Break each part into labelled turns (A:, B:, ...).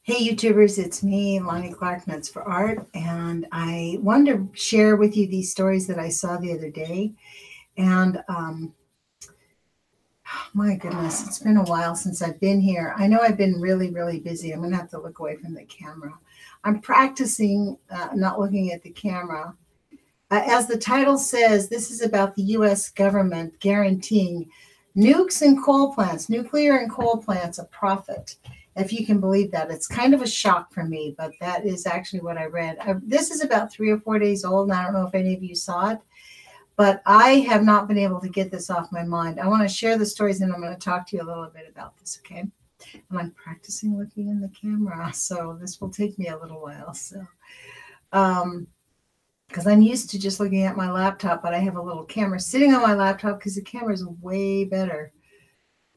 A: Hey YouTubers, it's me, Lonnie Clark, Nuts for Art, and I wanted to share with you these stories that I saw the other day. And my goodness, it's been a while since I've been here. I know I've been really, really busy. I'm gonna have to look away from the camera. I'm practicing not looking at the camera. As the title says, this is about the US government guaranteeing nukes and coal plants, nuclear and coal plants, a profit. If you can believe that. It's kind of a shock for me, but that is actually what I read. This is about 3 or 4 days old, and I don't know if any of you saw it, but I have not been able to get this off my mind. I want to share the stories, and I'm going to talk to you a little bit about this, okay? And I'm practicing looking in the camera, so this will take me a little while. So, because I'm used to just looking at my laptop, but I have a little camera sitting on my laptop because the camera is way better.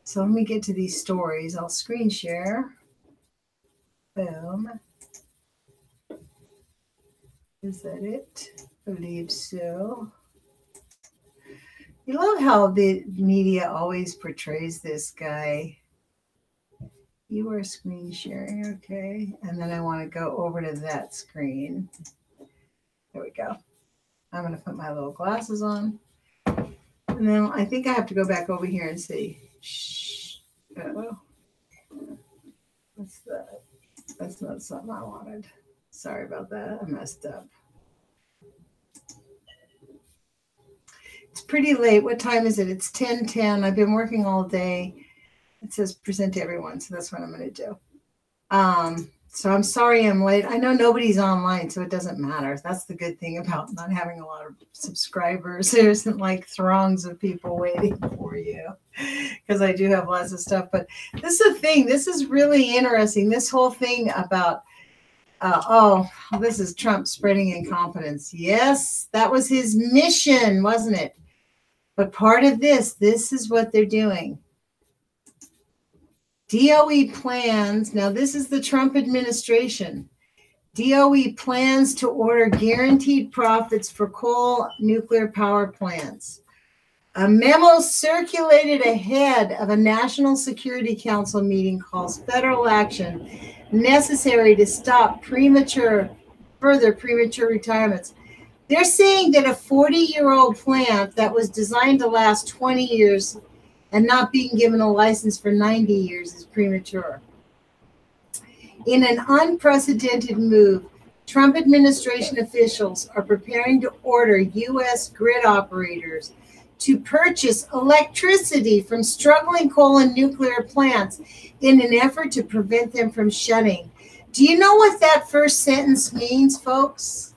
A: So let me get to these stories. I'll screen share. Boom. Is that it? I believe so. You love how the media always portrays this guy. You are screen sharing, okay. And then I want to go over to that screen. There we go. I'm going to put my little glasses on. And then I think I have to go back over here and see. Shh. Uh-oh. What's that? That's not something I wanted. Sorry about that. I messed up. It's pretty late. What time is it? It's 10:10. I've been working all day. It says present to everyone, so that's what I'm going to do. So I'm sorry I'm late. I know nobody's online, so it doesn't matter. That's the good thing about not having a lot of subscribers. There isn't like throngs of people waiting for you, because I do have lots of stuff. But this is the thing. This is really interesting. This whole thing about, this is Trump spreading incompetence. Yes, that was his mission, wasn't it? But part of this is what they're doing. DOE plans, now this is the Trump administration. DOE plans to order guaranteed profits for coal nuclear power plants. A memo circulated ahead of a National Security Council meeting calls federal action necessary to stop further premature retirements. They're saying that a 40-year-old plant that was designed to last 20 years and not being given a license for 90 years is premature. In an unprecedented move, Trump administration officials are preparing to order U.S. grid operators to purchase electricity from struggling coal and nuclear plants in an effort to prevent them from shutting. Do you know what that first sentence means, folks?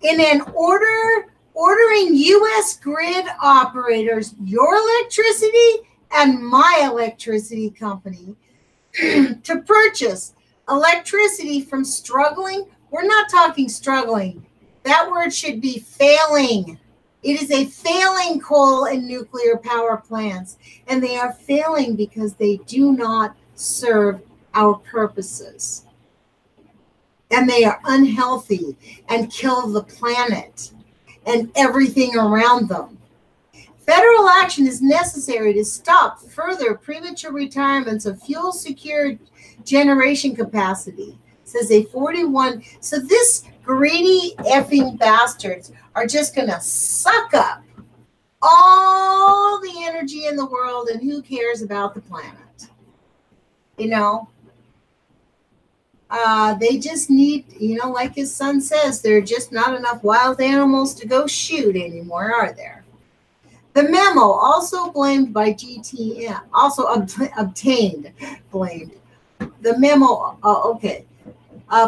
A: In an ordering U.S. grid operators, your electricity and my electricity company, to purchase electricity from struggling. We're not talking struggling. That word should be failing. It is a failing coal and nuclear power plants, and they are failing because they do not serve our purposes. And they are unhealthy and kill the planet and everything around them. Federal action is necessary to stop further premature retirements of fuel-secured generation capacity, says a 41. So this greedy effing bastards are just going to suck up all the energy in the world, and who cares about the planet? You know? They just need, like his son says, there are just not enough wild animals to go shoot anymore, are there? The memo, also blamed by GTN, also obtained, blamed. The memo,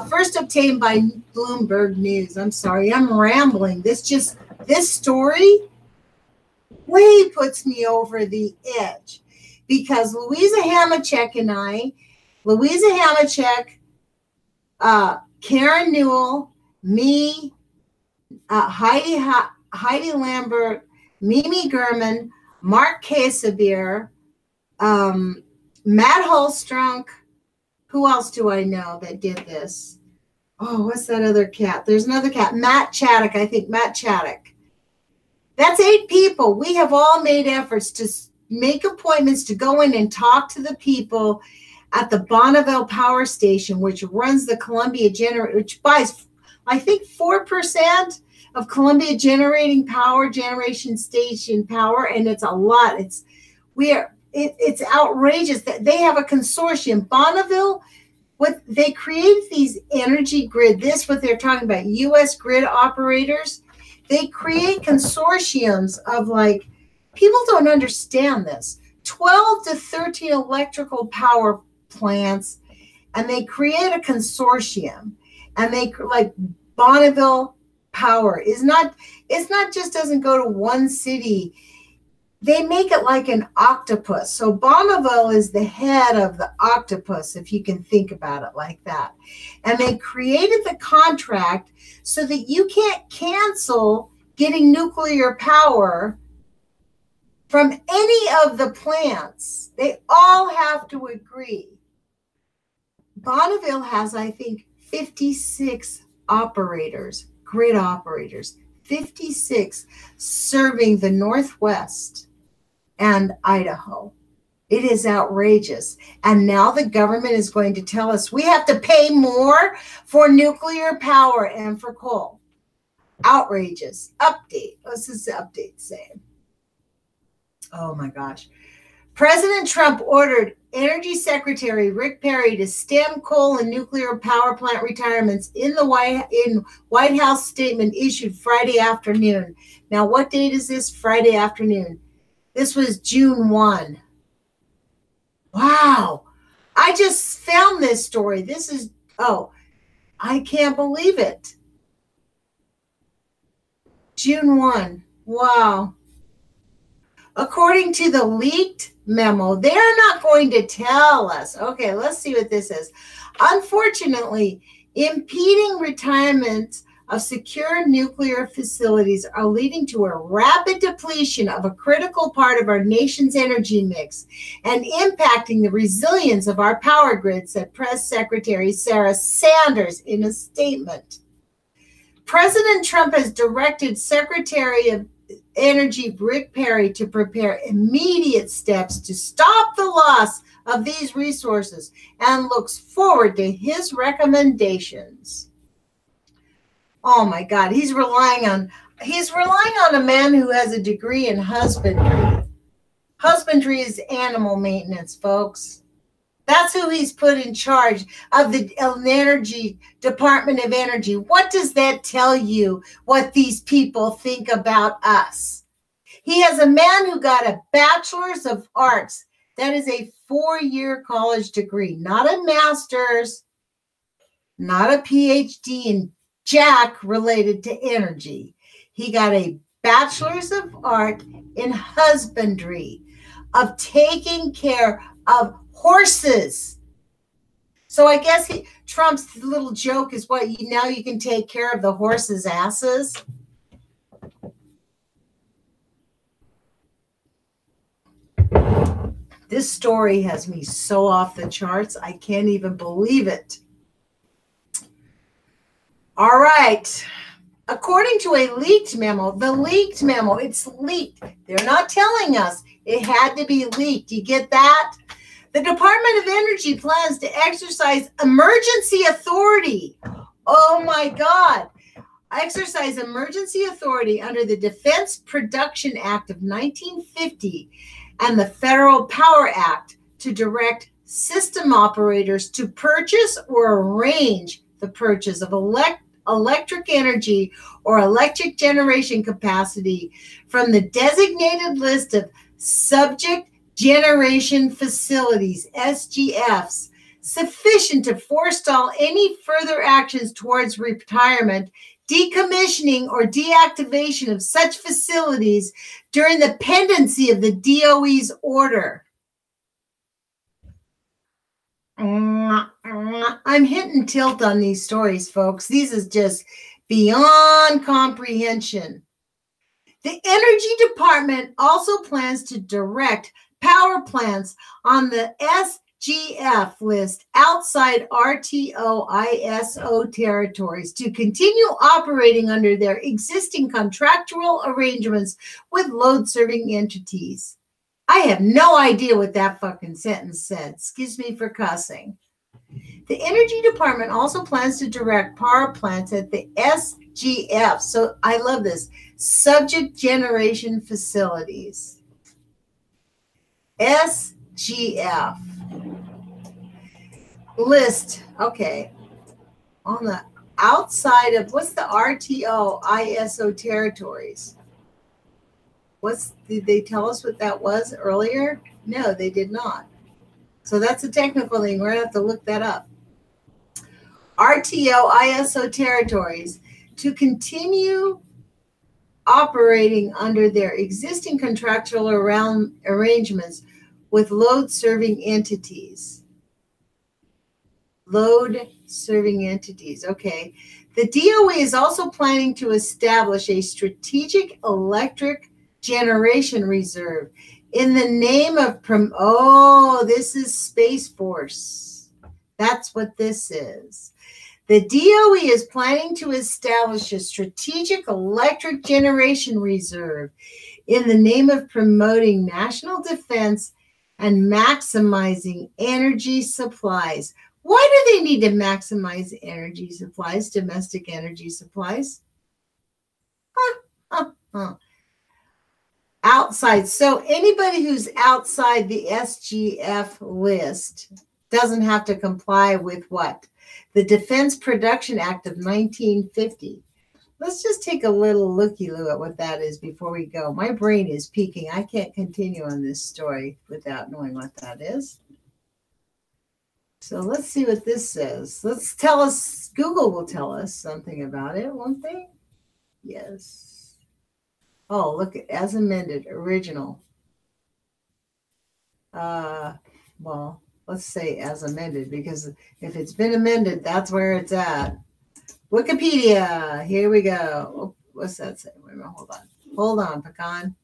A: first obtained by Bloomberg News. I'm sorry, I'm rambling. This story way puts me over the edge, because Louisa Hamachek, Karen Newell, me, Heidi Lambert, Mimi Gurman, Mark Kasabir, Matt Holstrunk. Who else do I know that did this? Oh, what's that other cat? There's another cat, Matt Chaddock. I think Matt Chaddock. That's 8 people. We have all made efforts to make appointments to go in and talk to the people at the Bonneville Power Station, which runs the Columbia generator, which buys, I think, 4% of Columbia generation station power, and it's a lot. It's outrageous that they have a consortium. Bonneville, what they created these energy grid. This what they're talking about. U.S. grid operators. They create consortiums of, like, people don't understand this. 12 to 13 electrical power plants, and they create a consortium, and they, like, Bonneville Power is not, it's not just doesn't go to one city. They make it like an octopus. So Bonneville is the head of the octopus, if you can think about it like that. And they created the contract so that you can't cancel getting nuclear power from any of the plants. They all have to agree. Bonneville has, I think, 56 operators, grid operators, 56 serving the Northwest and Idaho. It is outrageous. And now the government is going to tell us we have to pay more for nuclear power and for coal. Outrageous. Update. What's this update saying? Oh my gosh. President Trump ordered Energy Secretary Rick Perry to stem coal and nuclear power plant retirements in the White House statement issued Friday afternoon. Now, what date is this? Friday afternoon. This was June 1. Wow. I just found this story. This is, oh, I can't believe it. June 1. Wow. According to the leaked memo, they're not going to tell us. Okay, let's see what this is. Unfortunately, impeding retirement of secure nuclear facilities are leading to a rapid depletion of a critical part of our nation's energy mix and impacting the resilience of our power grid, said Press Secretary Sarah Sanders in a statement. President Trump has directed Secretary of Energy Rick Perry to prepare immediate steps to stop the loss of these resources and looks forward to his recommendations. Oh my God, he's relying on a man who has a degree in husbandry. Husbandry is animal maintenance, folks. That's who he's put in charge of the Energy Department of Energy. What does that tell you, what these people think about us? He has a man who got a bachelor's of arts. That is a 4-year college degree, not a master's, not a PhD in jack related to energy. He got a bachelor's of art in husbandry, of taking care of horses. So I guess Trump's little joke is what, now you can take care of the horses' asses. This story has me so off the charts, I can't even believe it. All right. According to a leaked memo, it's leaked. They're not telling us. It had to be leaked. You get that? The Department of Energy plans to exercise emergency authority. Oh my God. Exercise emergency authority under the Defense Production Act of 1950 and the Federal Power Act to direct system operators to purchase or arrange the purchase of electric energy or electric generation capacity from the designated list of subject generation facilities, SGFs, sufficient to forestall any further actions towards retirement, decommissioning, or deactivation of such facilities during the pendency of the DOE's order. I'm hitting tilt on these stories, folks. These is just beyond comprehension. The Energy Department also plans to direct power plants on the SGF list outside RTO/ISO territories to continue operating under their existing contractual arrangements with load-serving entities. I have no idea what that fucking sentence said. Excuse me for cussing. The Energy Department also plans to direct power plants at the SGF. So I love this. Subject Generation Facilities. SGF. List. Okay. On the outside of, what's the RTO ISO territories? Did they tell us what that was earlier? No, they did not. So that's a technical thing. We're going to have to look that up. RTO ISO territories to continue operating under their existing contractual arrangements with load-serving entities. Load-serving entities, okay. The DOE is also planning to establish a strategic electric generation reserve in the name of, this is Space Force. That's what this is. The DOE is planning to establish a strategic electric generation reserve in the name of promoting national defense and maximizing energy supplies. Why do they need to maximize energy supplies, domestic energy supplies? Outside. So anybody who's outside the SGF list doesn't have to comply with what? The Defense Production Act of 1950. Let's just take a little looky-loo at what that is before we go. My brain is peaking. I can't continue on this story without knowing what that is. So let's see what this says. Let's tell us, Google will tell us something about it, won't they? Yes. Oh, look at as amended, original. Well, let's say as amended, because if it's been amended, that's where it's at. Wikipedia, here we go. Oh, what's that say? Wait a minute, hold on. Hold on, Pecan.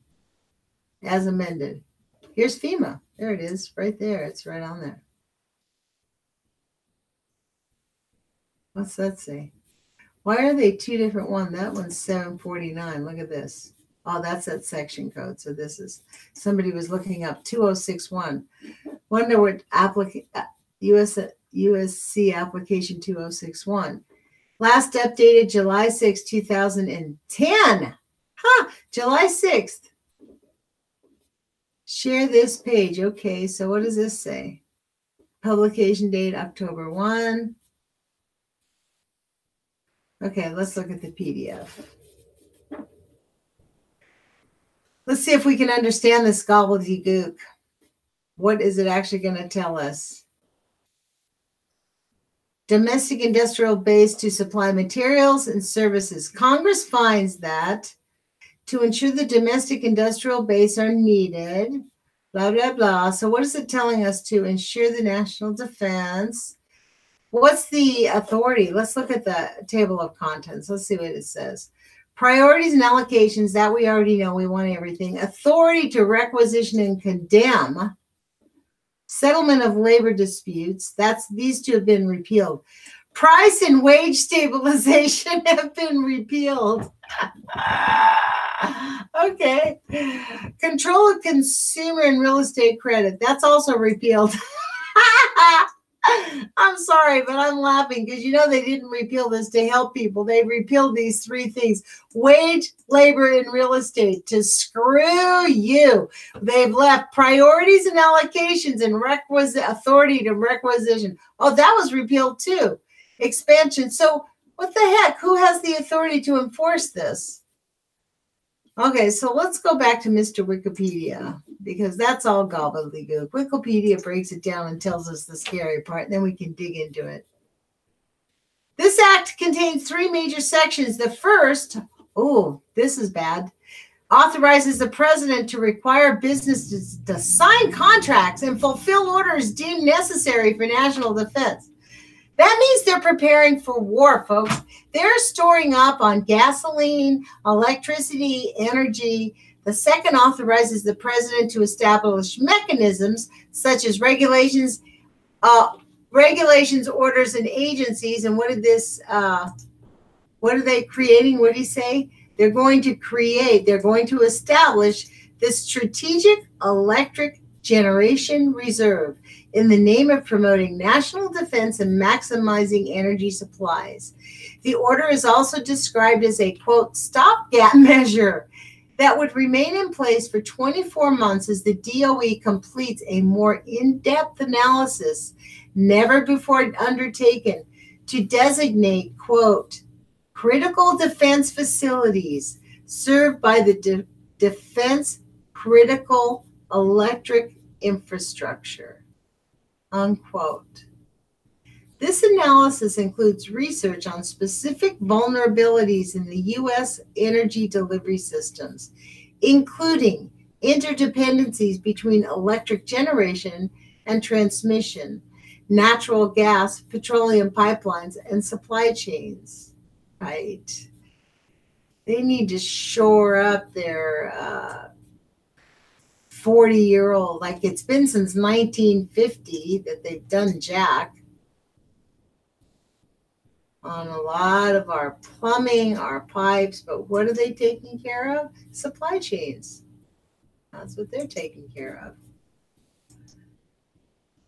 A: As amended. Here's FEMA. There it is, right there. It's right on there. What's that say? Why are they two different ones? That one's 749. Look at this. Oh, that's that section code. So this is, somebody was looking up 2061. Wonder what USC application 2061. Last updated July 6, 2010. July 6th. Share this page. Okay, so what does this say? Publication date October 1. Okay, let's look at the PDF. Let's see if we can understand this gobbledygook. What is it actually going to tell us? Domestic industrial base to supply materials and services. Congress finds that to ensure the domestic industrial base are needed, blah, blah, blah. So what is it telling us? To ensure the national defense. What's the authority? Let's look at the table of contents. Let's see what it says. Priorities and allocations, that we already know. We want everything. Authority to requisition and condemn. Settlement of labor disputes. These two have been repealed. Price and wage stabilization have been repealed. Okay. Control of consumer and real estate credit. That's also repealed. I'm sorry, but I'm laughing because you know they didn't repeal this to help people. They repealed these three things: wage, labor, and real estate to screw you. They've left priorities and allocations and authority to requisition. Oh, that was repealed too. Expansion. So what the heck? Who has the authority to enforce this? Okay, so let's go back to Mr. Wikipedia, because that's all gobbledygook. Wikipedia breaks it down and tells us the scary part, and then we can dig into it. This act contains three major sections. The first, this is bad, authorizes the president to require businesses to sign contracts and fulfill orders deemed necessary for national defense. That means they're preparing for war, folks. They're storing up on gasoline, electricity, energy. The second authorizes the president to establish mechanisms such as regulations, orders, and agencies. And what are they creating? What did he say? They're going to establish the Strategic Electric Generation Reserve in the name of promoting national defense and maximizing energy supplies. The order is also described as a, quote, stopgap measure that would remain in place for 24 months as the DOE completes a more in-depth analysis never before undertaken to designate, quote, critical defense facilities served by the defense critical electric infrastructure, unquote. This analysis includes research on specific vulnerabilities in the U.S. energy delivery systems, including interdependencies between electric generation and transmission, natural gas, petroleum pipelines, and supply chains. Right? They need to shore up their 40-year-old, like it's been since 1950 that they've done jack on a lot of our plumbing, our pipes, but what are they taking care of? Supply chains. That's what they're taking care of.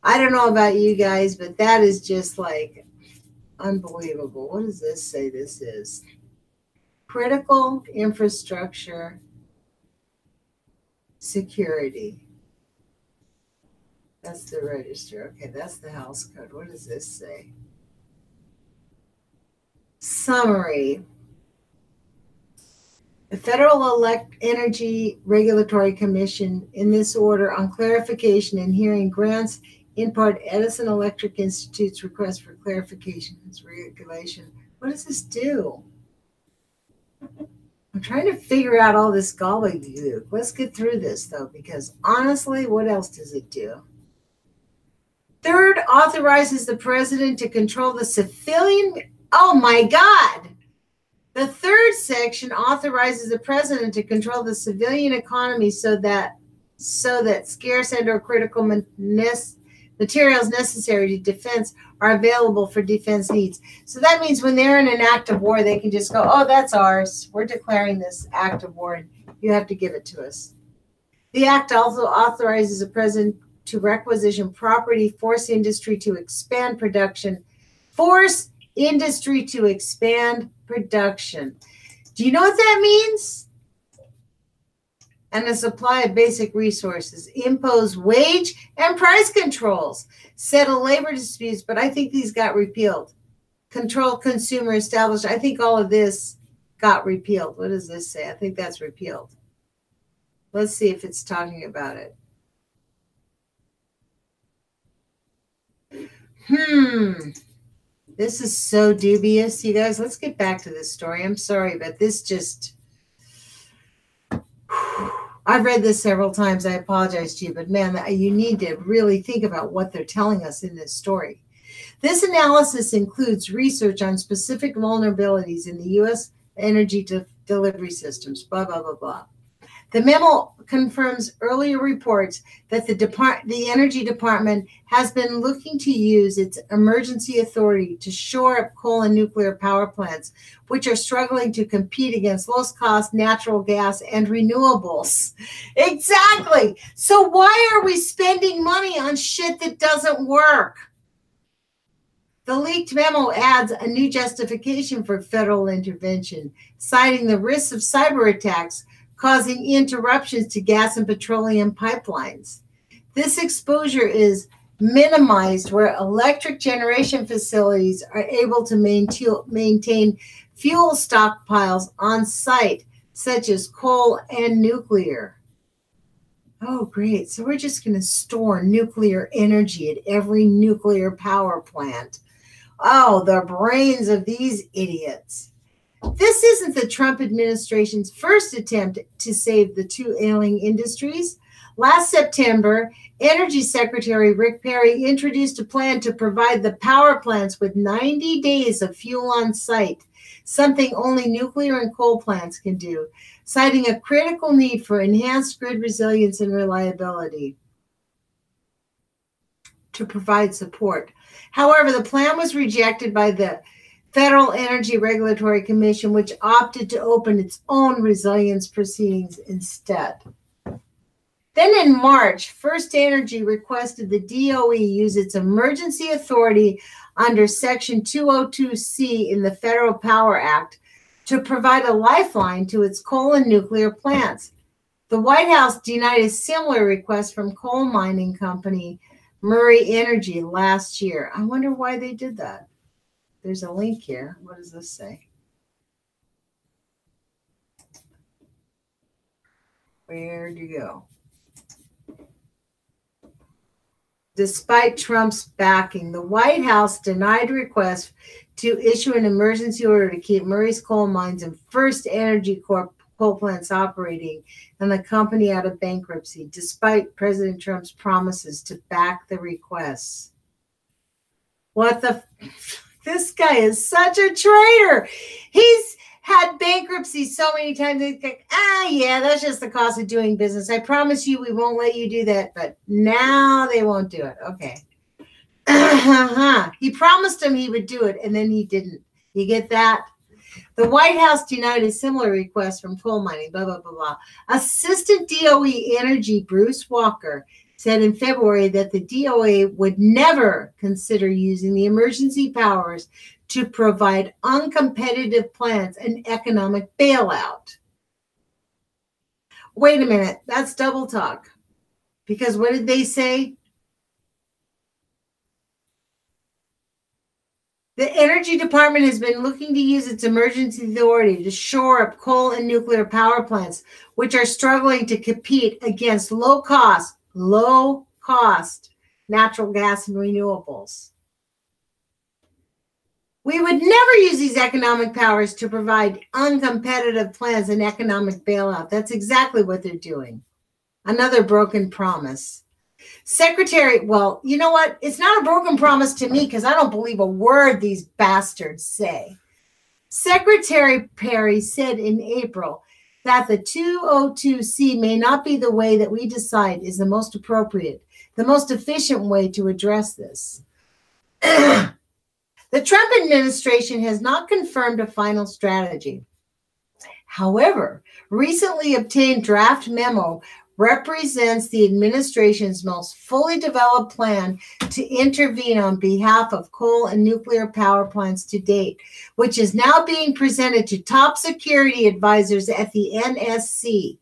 A: I don't know about you guys, but that is just like unbelievable. What does this say this is? Critical infrastructure security. That's the register. Okay, that's the house code. What does this say? Summary. The Federal Energy Regulatory Commission, in this order on clarification and hearing, grants in part Edison Electric Institute's request for clarification and regulation. What does this do? I'm trying to figure out all this gobbledygook. Let's get through this, though, because honestly, what else does it do? Third, authorizes the president to control the civilian. Oh, my God. The third section authorizes the president to control the civilian economy so that scarce and/or critical materials necessary to defense are available for defense needs. So that means when they're in an act of war, they can just go, oh, that's ours. We're declaring this act of war, and you have to give it to us. The act also authorizes the president to requisition property, force industry to expand production. Force industry to expand production. Do you know what that means? And the supply of basic resources, impose wage and price controls, settle labor disputes, but I think these got repealed. Control consumer established. I think all of this got repealed. What does this say? I think that's repealed. Let's see if it's talking about it. This is so dubious, you guys. Let's get back to this story. I'm sorry, but this just... I've read this several times. I apologize to you, but man, you need to really think about what they're telling us in this story. This analysis includes research on specific vulnerabilities in the U.S. energy delivery systems, blah, blah, blah, blah. The memo confirms earlier reports that the Energy Department has been looking to use its emergency authority to shore up coal and nuclear power plants, which are struggling to compete against low-cost natural gas and renewables. Exactly. So why are we spending money on shit that doesn't work? The leaked memo adds a new justification for federal intervention, citing the risks of cyber attacks causing interruptions to gas and petroleum pipelines. This exposure is minimized where electric generation facilities are able to maintain fuel stockpiles on site, such as coal and nuclear. Oh, great. So we're just going to store nuclear energy at every nuclear power plant. Oh, the brains of these idiots. This isn't the Trump administration's first attempt to save the two ailing industries. Last September, Energy Secretary Rick Perry introduced a plan to provide the power plants with 90 days of fuel on site, something only nuclear and coal plants can do, citing a critical need for enhanced grid resilience and reliability to provide support. However, the plan was rejected by the Federal Energy Regulatory Commission, which opted to open its own resilience proceedings instead. Then in March, First Energy requested the DOE use its emergency authority under Section 202C in the Federal Power Act to provide a lifeline to its coal and nuclear plants. The White House denied a similar request from coal mining company Murray Energy last year. I wonder why they did that. There's a link here. What does this say? Where'd you go? Despite Trump's backing, the White House denied requests to issue an emergency order to keep Murray's coal mines and First Energy Corp coal plants operating and the company out of bankruptcy, despite President Trump's promises to back the requests. What the? This guy is such a traitor. He's had bankruptcy so many times. He's like, yeah, that's just the cost of doing business. I promise you we won't let you do that, but now they won't do it. Okay. He promised him he would do it, and then he didn't. You get that? The White House denied a similar request from coal mining, blah, blah, blah, blah. Assistant DOE Energy Bruce Walker said in February that the DOE would never consider using the emergency powers to provide uncompetitive plants and economic bailout. Wait a minute, that's double talk. Because what did they say? The Energy Department has been looking to use its emergency authority to shore up coal and nuclear power plants, which are struggling to compete against low-cost natural gas and renewables. We would never use these economic powers to provide uncompetitive plans and economic bailout. That's exactly what they're doing. Another broken promise. Secretary, well, you know what? It's not a broken promise to me because I don't believe a word these bastards say. Secretary Perry said in April that the 202C may not be the way that we decide is the most appropriate, the most efficient way to address this. The Trump administration has not confirmed a final strategy. However, recently obtained draft memo represents the administration's most fully developed plan to intervene on behalf of coal and nuclear power plants to date, which is now being presented to top security advisors at the NSC.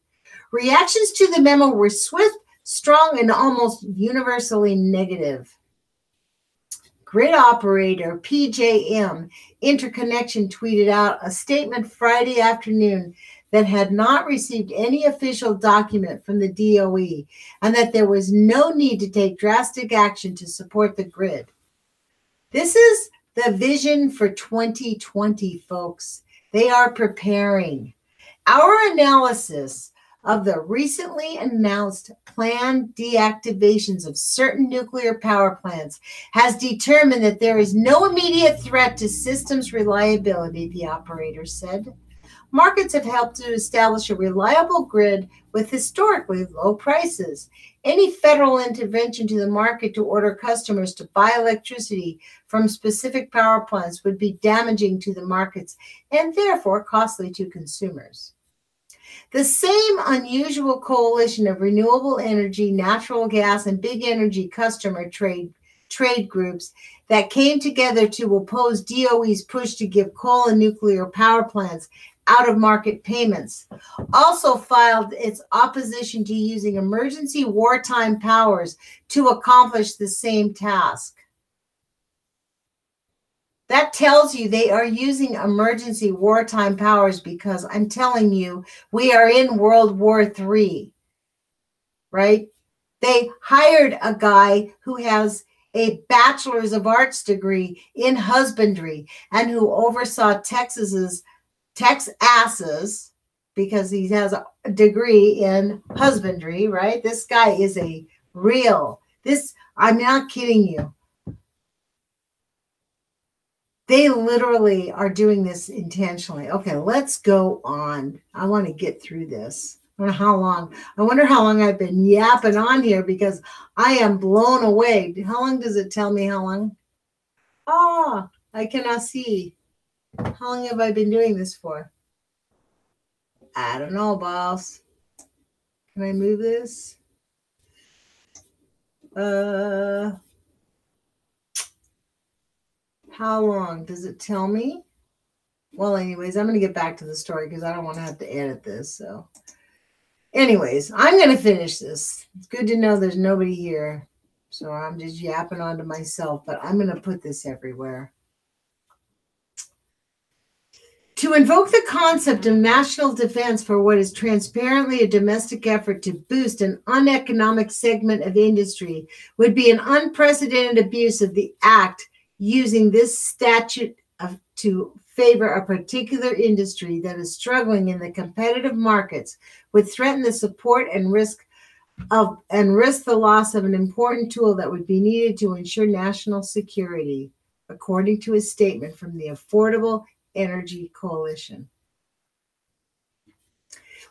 A: Reactions to the memo were swift, strong, and almost universally negative. Grid operator PJM Interconnection tweeted out a statement Friday afternoon that had not received any official document from the DOE and that there was no need to take drastic action to support the grid. This is the vision for 2020, folks. They are preparing. Our analysis of the recently announced planned deactivations of certain nuclear power plants has determined that there is no immediate threat to systems reliability, the operator said. Markets have helped to establish a reliable grid with historically low prices. Any federal intervention to the market to order customers to buy electricity from specific power plants would be damaging to the markets and therefore costly to consumers. The same unusual coalition of renewable energy, natural gas, and big energy customer trade groups that came together to oppose DOE's push to give coal and nuclear power plants out-of-market payments also filed its opposition to using emergency wartime powers to accomplish the same task. That tells you they are using emergency wartime powers because I'm telling you, we are in World War III, right? They hired a guy who has a bachelor's of arts degree in husbandry and who oversaw Texas's Texas's because he has a degree in husbandry, right? This guy is a real, I'm not kidding you. They literally are doing this intentionally. Okay, let's go on. I want to get through this. I wonder how long I've been yapping on here because I am blown away. How long does it tell me how long? Ah, I cannot see. How long have I been doing this for? I don't know, boss. Can I move this? How long does it tell me? Well, anyways, I'm going to get back to the story because I don't want to have to edit this. So anyways, I'm going to finish this. It's good to know there's nobody here. So I'm just yapping on to myself, but I'm going to put this everywhere. To invoke the concept of national defense for what is transparently a domestic effort to boost an uneconomic segment of industry would be an unprecedented abuse of the act, using this statute to favor a particular industry that is struggling in the competitive markets would threaten the support and risk the loss of an important tool that would be needed to ensure national security, according to a statement from the Affordable Energy Coalition.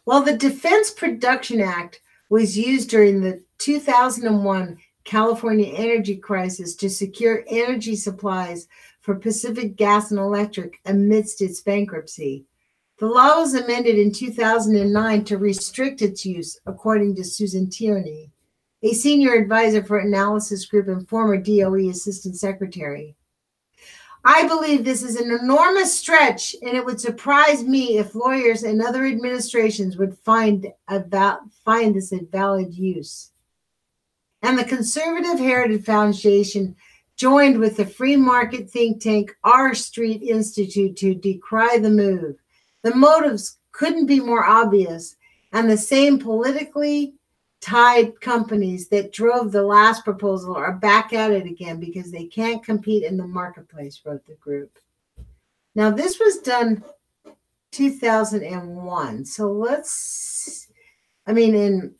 A: While the Defense Production Act was used during the 2001 California energy crisis to secure energy supplies for Pacific Gas and Electric amidst its bankruptcy, the law was amended in 2009 to restrict its use, according to Susan Tierney, a senior advisor for Analysis Group and former DOE Assistant Secretary. I believe this is an enormous stretch, and it would surprise me if lawyers and other administrations would find this a valid use. And the Conservative Heritage Foundation joined with the free market think tank R Street Institute to decry the move. The motives couldn't be more obvious, and the same politically tied companies that drove the last proposal are back at it again because they can't compete in the marketplace, wrote the group. Now, this was done 2001. So in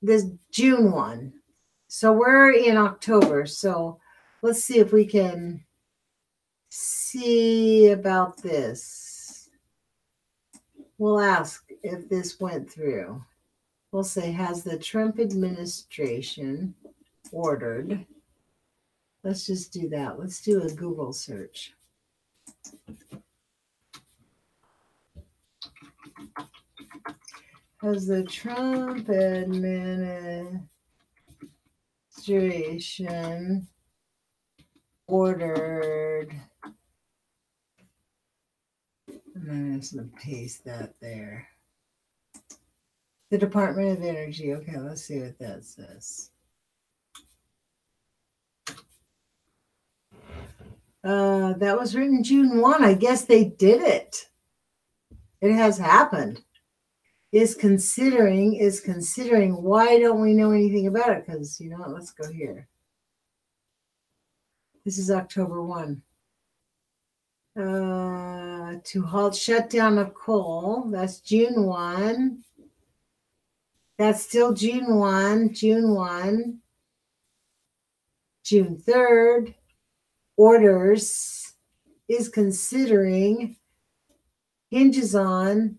A: this June 1. So we're in October. So let's see if we can see about this. We'll ask if this went through. We'll say, has the Trump administration ordered? Let's just do that. Let's do a Google search. Has the Trump administration ordered? And I'm just going to paste that there. The Department of Energy. Okay, let's see what that says. That was written June 1. I guess they did it. It has happened. Is considering. Why don't we know anything about it? Because, you know what, let's go here. This is October 1. To halt shutdown of coal. That's June 1. That's still June 1. June 3rd. Orders is considering, hinges on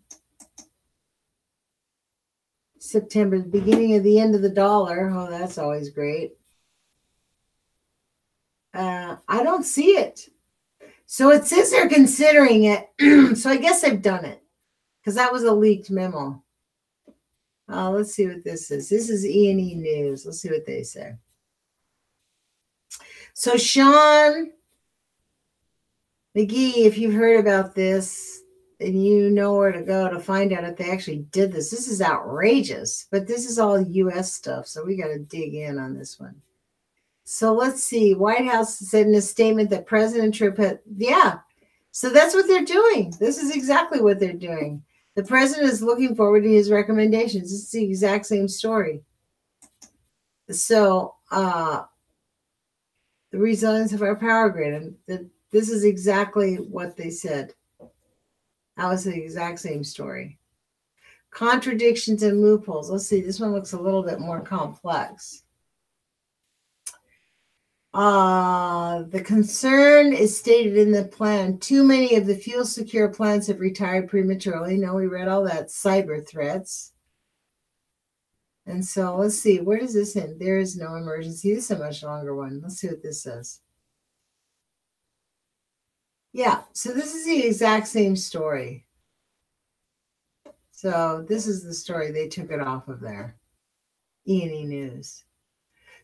A: September, the beginning of the end of the dollar. Oh, that's always great. I don't see it. So it says they're considering it. So I guess they've done it because that was a leaked memo. Let's see what this is. This is E&E News. Let's see what they say. So Sean McGee, if you've heard about this and you know where to go to find out if they actually did this, this is outrageous. But this is all U.S. stuff, so we got to dig in on this one. So let's see. White House said in a statement that President Trump had, so that's what they're doing. This is exactly what they're doing. The president is looking forward to his recommendations. It's the exact same story. So the resilience of our power grid, and this is exactly what they said. That was the exact same story. Contradictions and loopholes. Let's see. This one looks a little bit more complex. The concern is stated in the plan. Too many of the fuel secure plants have retired prematurely. No, we read all that. Cyber threats. And so let's see. Where does this end? There is no emergency. This is a much longer one. Let's see what this says. Yeah, so this is the exact same story. So this is the story. They took it off of there. E&E News.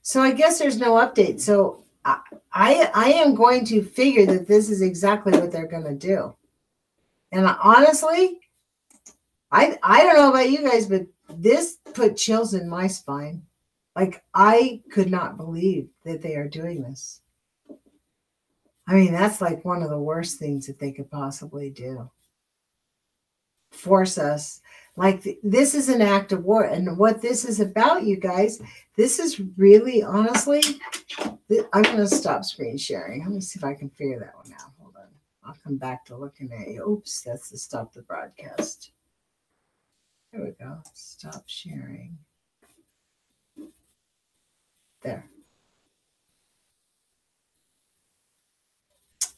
A: So I guess there's no update. So I am going to figure that this is exactly what they're going to do. And honestly, I don't know about you guys, but this put chills in my spine. Like, I could not believe that they are doing this. I mean, that's like one of the worst things that they could possibly do. Force us. Like, this is an act of war. And what this is about, you guys, this is really, honestly, I'm going to stop screen sharing. Let me see if I can figure that one out. Hold on. I'll come back to looking at you. Oops, that's to stop the broadcast. There we go. Stop sharing. There.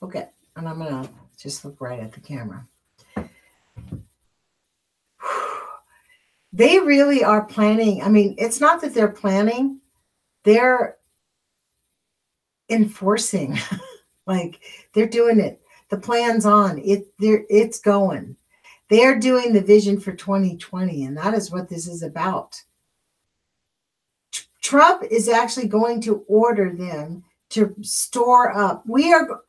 A: Okay. And I'm going to just look right at the camera. They really are planning. I mean, it's not that they're planning. They're enforcing. Like, they're doing it. The plan's on. It's going. They're doing the vision for 2020, and that is what this is about. Trump is actually going to order them to store up.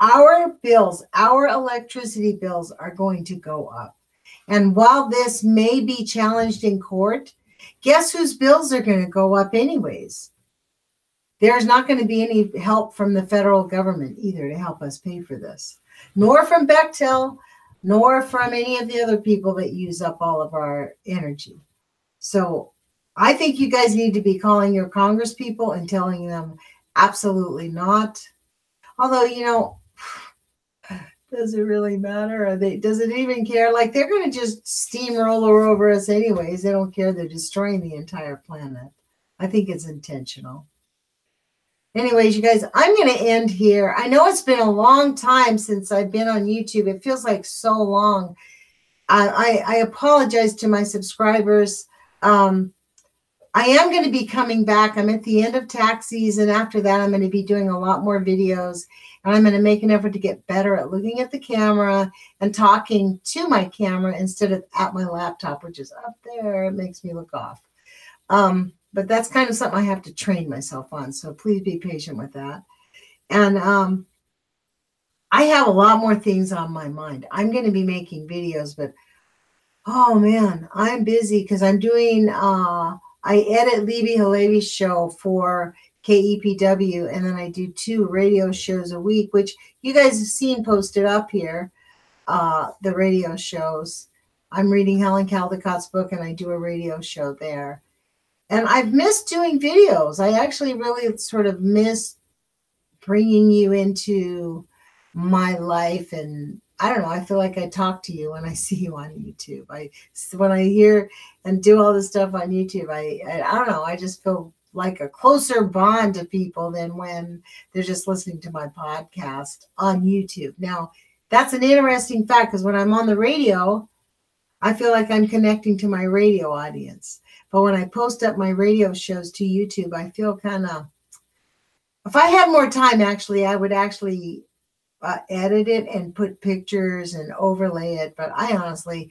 A: Our bills, our electricity bills are going to go up. And while this may be challenged in court, guess whose bills are going to go up anyways? There's not going to be any help from the federal government either to help us pay for this, nor from Bechtel, nor from any of the other people that use up all of our energy. So I think you guys need to be calling your Congress people and telling them absolutely not. Although, you know, does it really matter? Does it even care? Like, they're going to just steamroller over us anyways. They don't care. They're destroying the entire planet. I think it's intentional. Anyways, you guys, I'm going to end here. I know it's been a long time since I've been on YouTube. It feels like so long. I apologize to my subscribers. I am going to be coming back. I'm at the end of tax season. After that, I'm going to be doing a lot more videos. And I'm going to make an effort to get better at looking at the camera and talking to my camera instead of at my laptop, which is up there. It makes me look off. But that's kind of something I have to train myself on. So please be patient with that. And I have a lot more things on my mind. I'm going to be making videos, but oh man, I'm busy because I'm doing, I edit Libby Halevi's show for KEPW, and then I do 2 radio shows a week, which you guys have seen posted up here, the radio shows. I'm reading Helen Caldicott's book, and I do a radio show there. And I've missed doing videos. I actually really sort of miss bringing you into my life. And I don't know, I feel like I talk to you when I see you on YouTube. When I hear and do all this stuff on YouTube, I don't know, I just feel like a closer bond to people than when they're just listening to my podcast on YouTube. Now, that's an interesting fact, because when I'm on the radio, I feel like I'm connecting to my radio audience. But when I post up my radio shows to YouTube, I feel kind of, if I had more time, actually, I would actually edit it and put pictures and overlay it. But I honestly,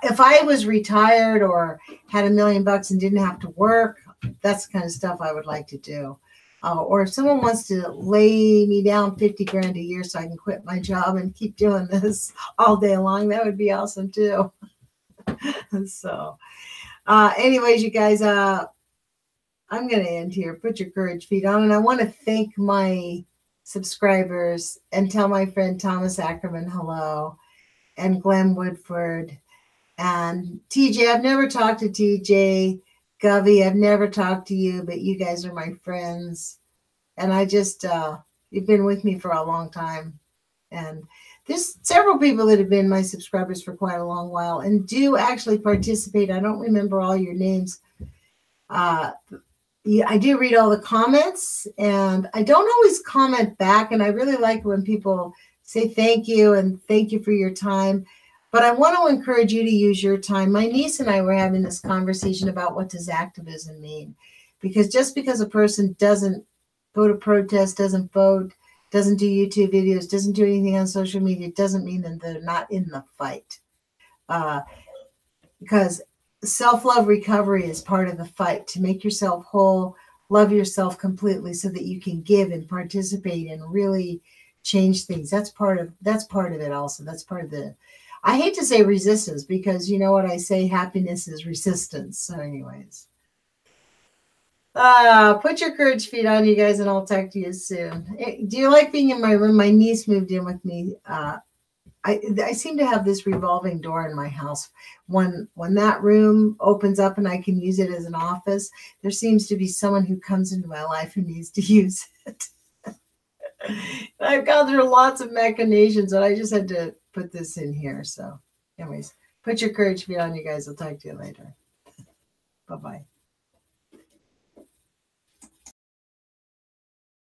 A: if I was retired or had $1 million and didn't have to work, that's the kind of stuff I would like to do. Or if someone wants to lay me down 50 grand a year so I can quit my job and keep doing this all day long, that would be awesome too. So anyways, you guys, I'm going to end here. Put your courage feet on. And I want to thank my subscribers and tell my friend Thomas Ackerman hello, and Glenn Woodford and TJ. I've never talked to TJ. Govt, I've never talked to you, but you guys are my friends. And I just, you've been with me for a long time. And there's several people that have been my subscribers for quite a long while and do actually participate. I don't remember all your names. I do read all the comments, and I don't always comment back. And I really like when people say thank you and thank you for your time. But I want to encourage you to use your time. My niece and I were having this conversation about what does activism mean? Because just because a person doesn't go to protest, doesn't vote, doesn't do YouTube videos, doesn't do anything on social media, doesn't mean that they're not in the fight. Because self-love recovery is part of the fight to make yourself whole, love yourself completely so that you can give and participate and really change things. That's part of it also. That's part of the, I hate to say resistance, because you know what I say, happiness is resistance. So anyways, put your courage feet on, you guys, and I'll talk to you soon. Do you like being in my room? My niece moved in with me. I seem to have this revolving door in my house. When that room opens up and I can use it as an office, there seems to be someone who comes into my life who needs to use it. I've gone through lots of machinations, and I just had to put this in here. So anyways, put your courage feet on, you guys. I'll talk to you later. Bye-bye.